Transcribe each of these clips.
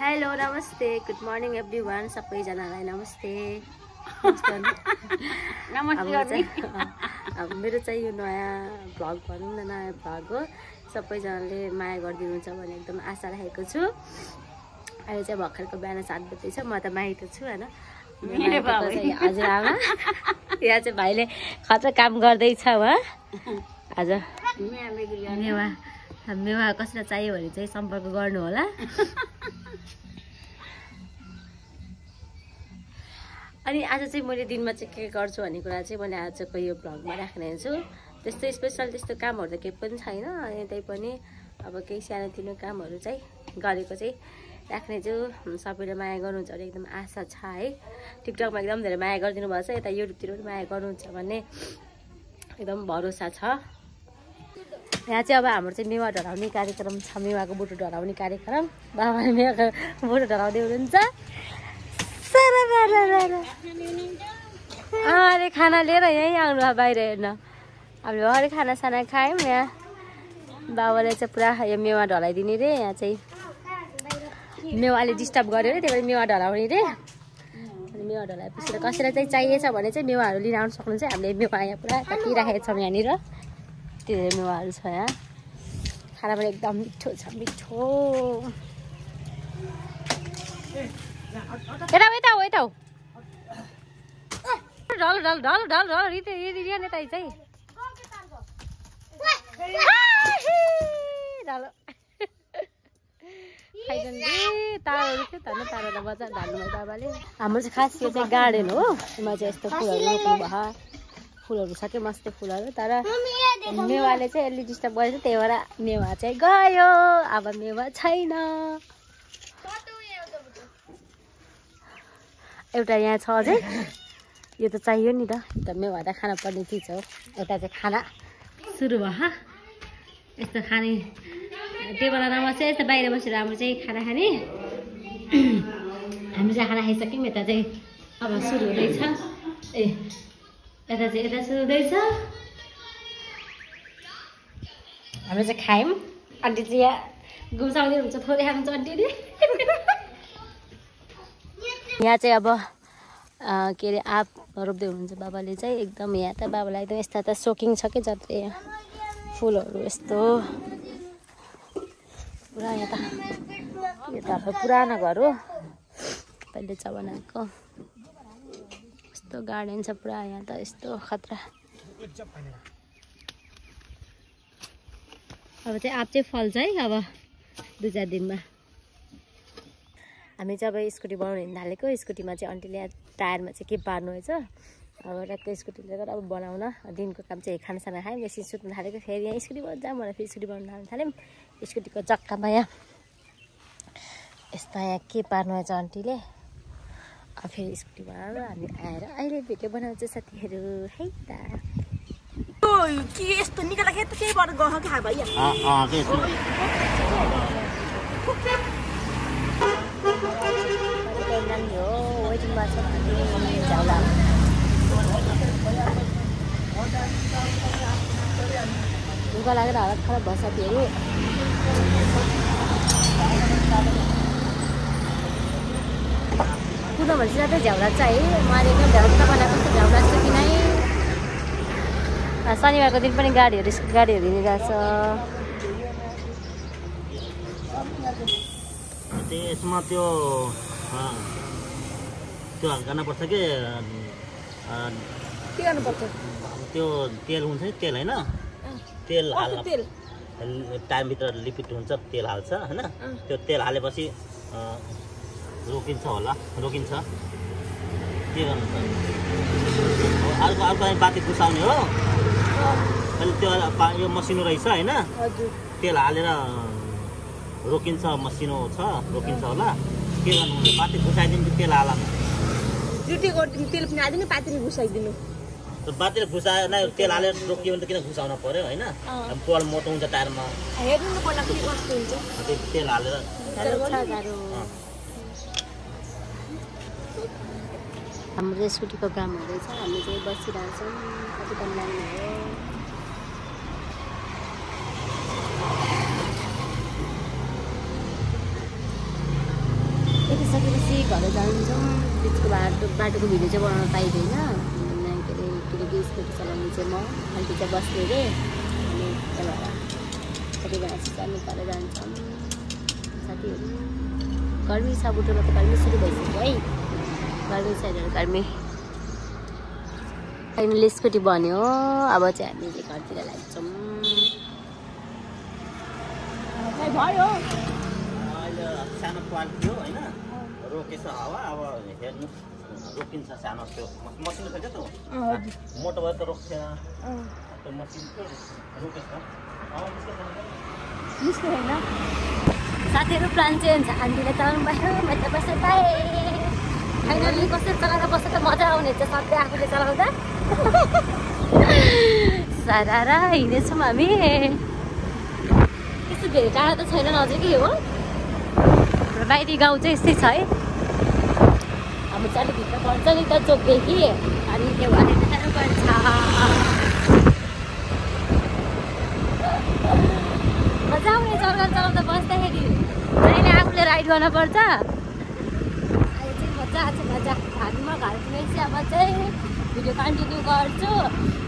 Hello नमस्ते good morning everyone सबैजनालाई नमस्ते अब मेरो चाहिँ यो नयाँ भ्लग भनौँ न नयाँ भ्लग हो सबैजनाले माया गरिदिनुहुन्छ भन्ने एकदम आशा राखेको छु। अहिले चाहिँ भर्खरको बिहान 7 बजे छ म त माइत छु हैन हजुरआमा यहाँ चाहिँ भाइले खतरा काम गर्दैछ वा आज मेवा कसैलाई चाहियो भने चाहिँ सम्पर्क गर्नु होला। अनि आज चाहिँ मैले दिनमा चाहिँ के गर्छु भन्ने कुरा चाहिँ मैले आजको यो भ्लगमा राख्ने छु। त्यस्तो स्पेसल त्यस्तो कामहरू त केही पनि छैन। अनि त्यही पनि अब केही सानोतिनो कामहरू चाहिँ गरेको चाहिँ राख्ने छु। सबैले माया गर्नुहुन्छ भने एकदम आशा छ है। टिकटकमा एकदम धेरै माया गरिदिनु भएको छ, यता युट्युबतिर पनि माया गर्नुहुन्छ भन्ने एकदम भरोसा छ। यहाँ चाहिँ अब हाम्रो चाहिँ मेवा ढलाउने कार्यक्रम छ, मेवाको बोटो ढलाउने कार्यक्रम। बाबाले मेवाको बोटो ढलाउँदै हुनुहुन्छ। अरे खाना लिएर यहीँ आउनु बाहिर हेर्न। अब अरे खानासाना खायौँ। यहाँ बाबाले चाहिँ पुरा यो मेवा ढलाइदिने रे। यहाँ चाहिँ मेवाले डिस्टर्ब गर्यो रे, त्यही भएर मेवा ढलाउने रे। अनि मेवा ढलाएपछि कसैलाई चाहिँ चाहिएछ भने चाहिँ मेवाहरू लिन आउनु सक्नुहुन्छ। हामीले मेवा यहाँ पुरा काटिराखेको छौँ यहाँनिर। त्यो मेवाहरू छ यहाँ। खाना पनि एकदम मिठो छ, मिठो। यता ढल ढल ढल ढल ढल नेता चाहिँ तारोहरू थियो धन्न तारो बजार ढाल्नुभयो बाबाले। हाम्रो चाहिँ खास यो चाहिँ गार्डन हो। यसमा चाहिँ यस्तो फुलहरू रोप्नु भयो, फुलहरू छ कि मस्त फुलहरू। तर मेवाले चाहिँ यसले डिस्टर्ब गरेको त्यही भएर मेवा चाहिँ गयो। अब मेवा छैन। एउटा यहाँ छ अझै, यो त चाहियो नि त। त मेवा त खान पर्ने चिज हो। यता चाहिँ खाना सुरु भयो। यस्तो खाने टेबल नबसेर यस्तो बाहिर बसेर हाम्रो चाहिँ खाना खाने। हामी चाहिँ खाना खाइसक्यौँ। यता चाहिँ अब सुरु हुँदैछ। यता चाहिँ यता सुरु हुँदैछ। हाम्रो चाहिँ खायौँ। आन्टी चाहिँ यहाँ गुम्साउँदै हुन्छ, थोरै खानुहुन्छ आन्टीले। यहाँ चाहिँ अब के अरे आँप रोप्दै हुनुहुन्छ बाबाले चाहिँ। एकदम यहाँ त बाबालाई एकदम यस्ता त सोकिङ छ कि जति यहाँ फुलहरू यस्तो पुरा। यहाँ त यो त अब पुरानो घर हो, पहिले जमानाको। यस्तो गार्डन छ पुरा यहाँ त, यस्तो खतरा। अब चाहिँ आँप चाहिँ फल्छ है अब 2-4 दिनमा। हामी चाहिँ अब स्कुटी बनाउनु हिँड्न थालेको। स्कुटीमा चाहिँ आन्टीले टायरमा चाहिँ के पार्नु रहेछ। अब ट्याक्कै स्कुटी लिएर अब बनाउन दिनको काम चाहिँ खानासाना खायौँ। एकछिन सुत्नु थालेको। फेरि यहाँ स्कुटी बनाउनु जाऊँ भनेर फेरि स्कुटी बनाउनु थाल्यौँ। स्कुटीको चक्कामा यहाँ यस्तो यहाँ के पार्नु रहेछ आन्टीले। अब फेरि स्कुटी बनाएर हामी आएर अहिले भिडियो बनाउँछ साथीहरू है त। के यस्तो निकाल्दाखेरि त केही भएर गयो कि भइहाल्यो। नानी हो वेटिङमा छ झ्याउला। लुगा लागेर हालत खराब भयो साथीहरू। पुनः भनेपछि चाहिँ झ्याउला चाहिँ मैले एकदम झ्याउला तपाईँलाई कस्तो झ्याउला छ कि नै। शनिबारको दिन पनि गाडीहरू हिँडिरहेछ। यसमा त्यो गर्नुपर्छ कि के गर्नुपर्छ? त्यो तेल हुन्छ नि, तेल होइन, तेल हाल्नु। टाइमभित्र लिपिड हुन्छ, तेल हाल्छ होइन। त्यो तेल हालेपछि रोकिन्छ होला, रोकिन्छ। के गर्नु छ अर्को बाती घुसाउने हो। अहिले त्यो यो मसिनो रहेछ होइन, तेल हालेर रोकिन्छ। मसिनो छ, रोकिन्छ होला। के गर्नु पाती घुसाइदिनु तेल हाल्नु। तेल पनि हालिदिनु, पातीले घुसाइदिनु। पातीले घुसाएन तेल हालेर रोकियो भने त किन घुसाउन पर्यो होइन। पोल मोटो हुन्छ टायरमा, हेर्नु न पहिला के कस्तो हुन्छ। तेल हालेर हाम्रो स्कुटीको काम हुँदैछ। हामी चाहिँ बसिरहेको छौँ। कति टाइम लाग्ने हो। आएपछि घर जान्छौँ। त्यसको बाटोको भिडियो चाहिँ बनाउन पाइँदैन के अरे किनकि स्कुटी चलाउने चाहिँ म आन्टी चाहिँ बस्ने अरे अनि त्यही भएर कति बेला चाहिँ हामी घर जान्छौँ साथीहरू। गर्मी छ बुटोमा त गर्मी सुरु भइसक्यो है गर्मी छ गर्मी फाइनली स्कुटी बन्यो। अब चाहिँ हामी चाहिँ घरतिर लाग्छौँ। भयो अहिले सानो प्लान्ट थियो होइन रोकेछ हावा अब हेर्नु रोकिन्छ सानो त्यो मसिनो छ क्या त मोटो भयो त रोक्छ त्यो मसिनो रोकेछ निस्क्यो होइन साथीहरू प्लान चेन्ज आन्टीले चलाउनु भयो मैले बसेर पाएँ। फाइनली कसरी चलाएर बस्दा त मजा आउने छ सधैँ आफूले चलाउँदा। सारा हिँडेछौँ हामी। त्यस्तो धेरै टाढा त छैन नजिकै हो। हाम्रो बाहिरी गाउँ चाहिँ यस्तै छ है। हाम्रो चाहिँ अलिक भित्र पर्छ नि त चोकदेखि अनि त्यो भएर जानुपर्छ। मजा आउने जग्गा चलाउँदा बस्दाखेरि जहिले आफूले राइड गर्नुपर्छ। अहिले चाहिँ मजा आएको छ मजा। हामी म घर पुगेपछि अब चाहिँ भिडियो कन्टिन्यू गर्छु।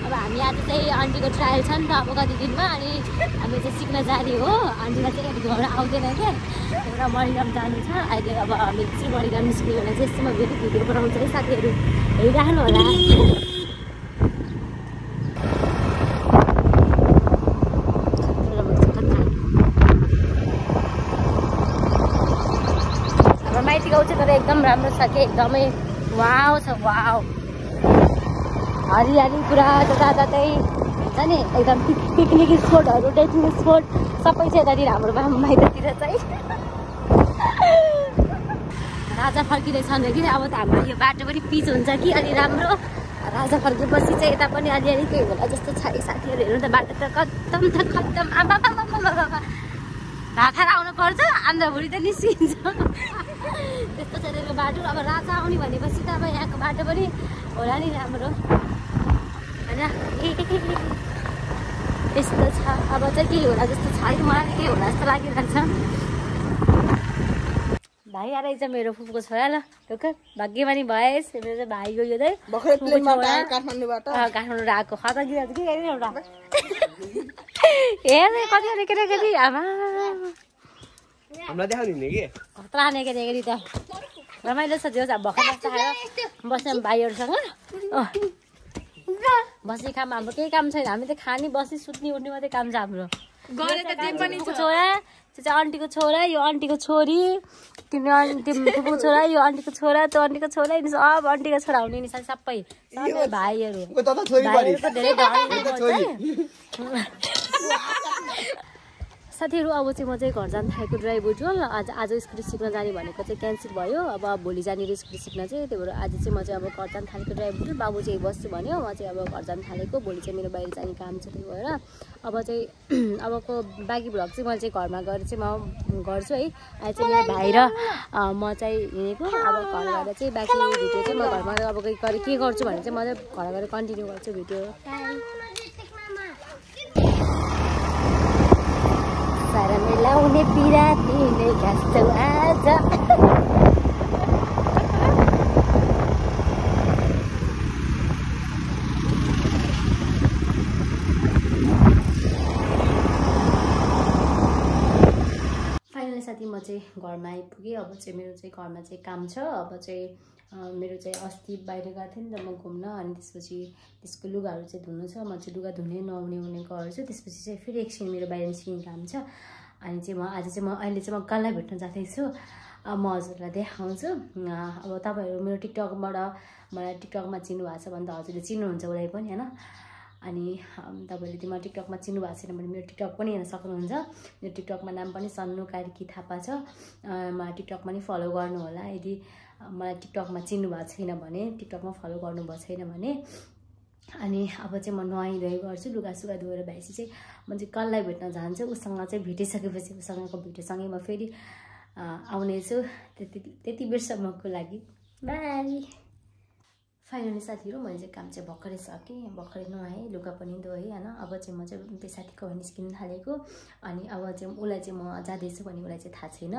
अब हामी आज चाहिँ आन्टीको ट्रायल छ नि त अब कति दिनमा अनि हामी चाहिँ सिक्न जाने हो। आन्टीलाई चाहिँ कति घर आउँदैन क्या एउटा मरिगाम जानु छ। अहिले अब हामी चाहिँ मरिगाम निस्क्यो भने चाहिँ यस्तोमा भिडियो बनाउँछ है साथीहरू हेरिराख्नु होला। माइती गाउँ चाहिँ तर एकदम राम्रो छ कि एकदमै वाउ छ वाउ हरियाली पुरा जताततै हुन्छ नि एकदम पिकनिक स्पोटहरू डेटिङ स्पोट सबै चाहिँ यतातिर हाम्रो माइतीतिर चाहिँ राजा फर्किँदैछन् कि अब त हाम्रो यो बाटो पनि पिच हुन्छ कि अलि राम्रो। राजा फर्केपछि चाहिँ यता पनि अलिअलि केही होला जस्तो छ साथीहरू हेर्नु त बाटो त खत्तम आमा भाखा आउनु पर्छ आन्द्राभुँडी त निस्किन्छ त्यस्तो छ त्यो बाटो। अब राजा आउने भनेपछि त अब यहाँको बाटो पनि होला नि राम्रो होइन। यस्तो छ अब चाहिँ केही होला जस्तो छैन मलाई केही होला जस्तो लागिरहेको छ। भाइ आएर चाहिँ मेरो फुपूको छोरा ल भाग्यमानी भएस मेरो चाहिँ भाइ गयो चाहिँ काठमाडौँबाट आएको खतरा गिरा के हेर्ने एउटा हेर्ने कति केटाकेटी आमा हामीलाई देखाउने नि के खतरा हाने केटाकेटी त रमाइलो छ त्यो भर्खर बस्दा खाएर बस्ने भाइहरूसँग बस्ने काम हाम्रो केही काम छैन। हामी त खाने बस्ने सुत्ने उठ्ने मात्रै काम छ हाम्रो। छोरा त्यो चाहिँ आन्टीको छोरा यो आन्टीको छोरी तिम्रो फुपूको छोरा यो आन्टीको छोरा त्यो आन्टीको छोरा यिनी सब आन्टीको छोरा हुने नि सबै भाइहरू धेरै साथीहरू। अब चाहिँ म चाहिँ घर जान थालेको ड्राई बुटोल आज स्कुटी सिक्न जाने भनेको चाहिँ क्यान्सल भयो। अब भोलि जाने स्कुटी सिक्न चाहिँ त्यही भएर आज चाहिँ म चाहिँ अब घर जान थालेको ड्राई बुटोल बाबु चाहिँ बस्छु भन्यो म चाहिँ अब घर जान थालेको। भोलि चाहिँ मेरो बाहिर जाने काम छ त्यही भएर अब चाहिँ अबको बाँकी भ्लग चाहिँ मैले चाहिँ घरमा गएर चाहिँ म गर्छु है। अहिले चाहिँ मेरो भाइ र म चाहिँ हिँडेको अब घर गएर चाहिँ बाँकी भिडियो चाहिँ म घरमा अब के गर्छु भने चाहिँ म चाहिँ घर गएर कन्टिन्यू गर्छु भिडियो। सारा मिलाउने पिरातीले गाँच्छौ आज फाइनली साथी म चाहिँ घरमा आइपुगेँ। अब चाहिँ मेरो चाहिँ घरमा चाहिँ काम छ। अब चाहिँ मेरो चाहिँ अस्ति बाहिर गएको थिएँ नि त म घुम्न अनि त्यसपछि त्यसको लुगाहरू चाहिँ धुनु छ। म चाहिँ लुगा धुने नुहाउने गर्छु। त्यसपछि चाहिँ फेरि एकछिन मेरो बाहिर निस्किने काम छ। अनि चाहिँ म आज चाहिँ अहिले चाहिँ म कल्लाई भेट्न जाँदैछु। म हजुरलाई देखाउँछु। अब तपाईँहरू मेरो टिकटकबाट मलाई टिकटकमा चिन्नु भएको छ भने त हजुरले चिन्नुहुन्छ उसलाई पनि होइन। अनि तपाईँहरूले त्यो मलाई टिकटकमा चिन्नु भएको छैन भने मेरो टिकटक पनि हेर्न सक्नुहुन्छ। मेरो टिकटकमा नाम पनि सन्नु कार्की थापा छ। मलाई टिकटकमा नि फलो गर्नु होला। यदि मलाई टिकटकमा चिन्नु भएको छैन भने टिकटकमा फलो गर्नुभएको छैन भने। अनि अब चाहिँ म नुहाइधुवाइ गर्छु लुगासुगा धोएर भएपछि चाहिँ म चाहिँ कल्लाई भेट्न जान्छु। उसँग चाहिँ भेटिसकेपछि उसँगको भिडियोसँगै म फेरि आउनेछु त्यति बेरसम्मको लागि बाई। फाइनली साथीहरू मैले चाहिँ काम चाहिँ भर्खरै सकेँ, भर्खरै नुहाएँ, लुगा पनि धोएँ होइन। अब चाहिँ म चाहिँ त्यो साथीको निस्किन थालेको। अनि अब चाहिँ उसलाई चाहिँ म जाँदैछु भने उसलाई चाहिँ थाहा छैन।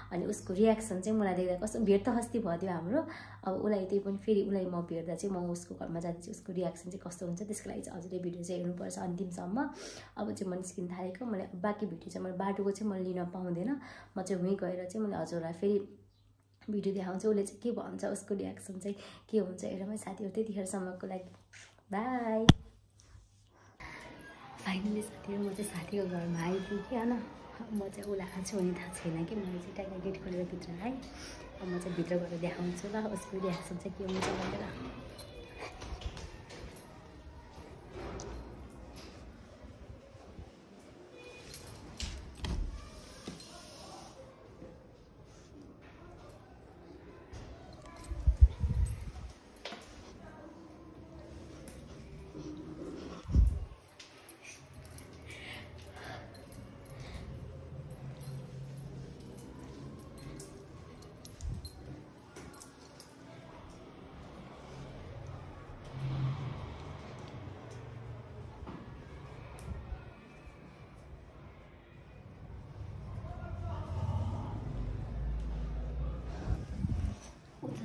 अनि उसको रियाक्सन चाहिँ मलाई देख्दा कस्तो भेट त अस्ति भयो हाम्रो। अब उसलाई त्यही पनि फेरि उसलाई म भेट्दा चाहिँ म उसको घरमा जाँदैछु, उसको रियाक्सन चाहिँ कस्तो हुन्छ त्यसको लागि चाहिँ हजुरले भिडियो चाहिँ हेर्नुपर्छ अन्तिमसम्म। अब चाहिँ म निस्किन थालेको। मैले बाँकी भिडियो चाहिँ मैले बाटोको चाहिँ मैले लिन पाउँदैन, म चाहिँ वहीँ गएर चाहिँ मैले हजुरलाई फेरि भिडियो देखाउँछु, उसले चाहिँ के भन्छ, उसको रियाक्सन चाहिँ के हुन्छ हेरौँ है साथीहरू। त्यतिखेरसम्मको लागि बाई। फाइनली साथीहरू म चाहिँ साथीको घरमा आइपुगेँ होइन। म चाहिँ उसलाई आएको छु भने थाहा छैन कि मैले चाहिँ ट्याक्क गेट खोलेर भित्र आएँ। अब म चाहिँ भित्र गएर देखाउँछु ल उसको रियाक्सन चाहिँ के हुन्छ भनेर।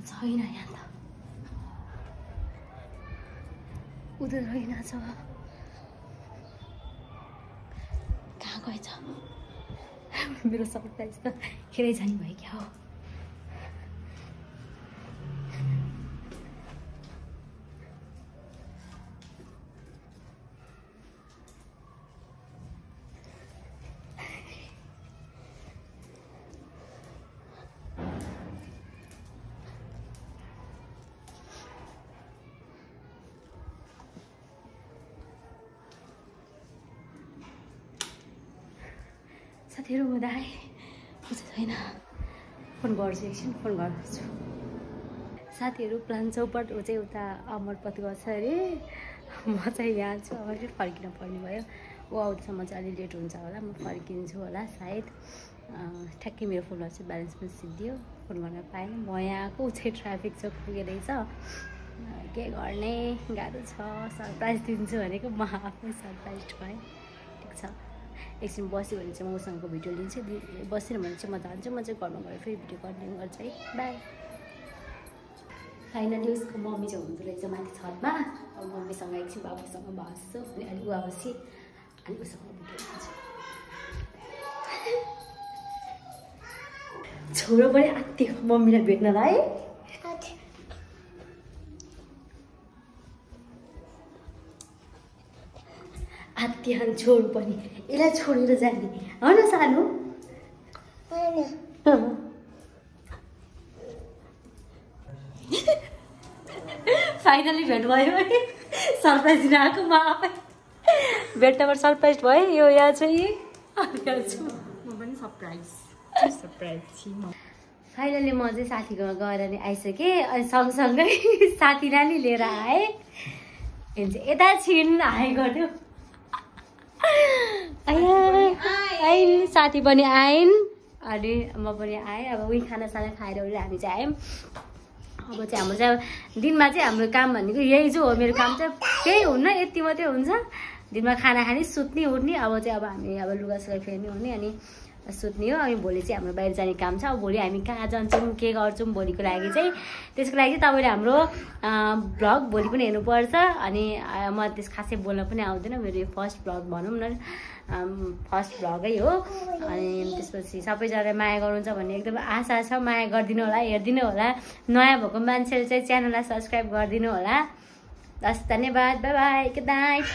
छैन यहाँ त, उधर रहेनछ, कहाँ गएछ मेरो सरप्राइज त खेरै जाने भयो क्या हो। साथीहरू म दाइ बुझ्दै छैन, फोन गर्छु एकछिन, फोन गर्छु। साथीहरू प्लान चौपट ऊ चाहिँ उता अमरपथ गर्छ अरे, म चाहिँ यहाँ छु। अब फेरि फर्किन पर्ने भयो, ऊ आउँदैसम्म चाहिँ अलि लेट हुन्छ होला, म फर्किन्छु होला सायद। ठ्याक्कै मेरो फोनमा चाहिँ ब्यालेन्स पनि सिद्धियो, फोन गर्न पाएन। म यहाँ आएको, ऊ चाहिँ ट्राफिक चोक पुगेरहेछ, के गर्ने गाह्रो छ। सरप्राइज दिन्छु भनेको म आफै सरप्राइज भएँ। ठिक छ, एकछिन बस्यो भने चाहिँ म उसँगको भिडियो लिन्छु, बसेन भने चाहिँ म जान्छु। म चाहिँ घरमा गएर फेरि भिडियो कन्टिन्यू गर्छु है, बाई। फाइनली उसको मम्मी चाहिँ हुँदो रहेछ माथि छतमा। अब मम्मीसँग एकछिन बाबुसँग बस्छु, अनि अलिक आएपछि अनि उसँग भिडियो लिन्छु। छोरो पनि आत्तियो मम्मीलाई भेट्नलाई। आत्तिहान छोरो पनि, यसलाई छोडेर जाने हो न सानो। फाइनली भेट भयो है, सरप्राइज दिन आएको म आफै। भेट्नबाट सरप्राइज भयो। यो यहाँ चाहिँ म पनि सरप्राइज फाइनली म चाहिँ साथीकोमा गएर नि आइसकेँ। अनि सँगसँगै साथीलाई नि लिएर आएँ। यता छिन आएको थियो, आइन् साथी पनि आइन्, अनि म पनि आएँ। अब उही खानासाना खाएर उहिले हामी चाहिँ आयौँ। अब चाहिँ हाम्रो चाहिँ दिनमा चाहिँ हाम्रो काम भनेको यही चाहिँ हो। मेरो काम चाहिँ केही हुन्न, यति मात्रै हुन्छ। दिनमा खाना खाने, सुत्ने, उठ्ने। अब चाहिँ अब हामी अब लुगासुगा फेर्ने हुने अनि सुत्ने हो। अनि भोलि चाहिँ हाम्रो बाहिर जाने काम छ। अब भोलि हामी कहाँ जान्छौँ, के गर्छौँ भोलिको लागि चाहिँ, त्यसको लागि चाहिँ तपाईँले हाम्रो भ्लग भोलि पनि हेर्नुपर्छ। अनि म त्यस खासै बोल्न पनि आउँदैन, मेरो यो फर्स्ट भ्लग भनौँ न, फर्स्ट भ्लगै हो। अनि त्यसपछि सबैजना माया गर्नुहुन्छ भन्ने एकदम आशा छ। माया गरिदिनु होला, हेरिदिनु होला। नयाँ भएको मान्छेले चाहिँ च्यानललाई सब्सक्राइब गरिदिनु होला। हस्, धन्यवाद, बाई बाई, गुड नाइट।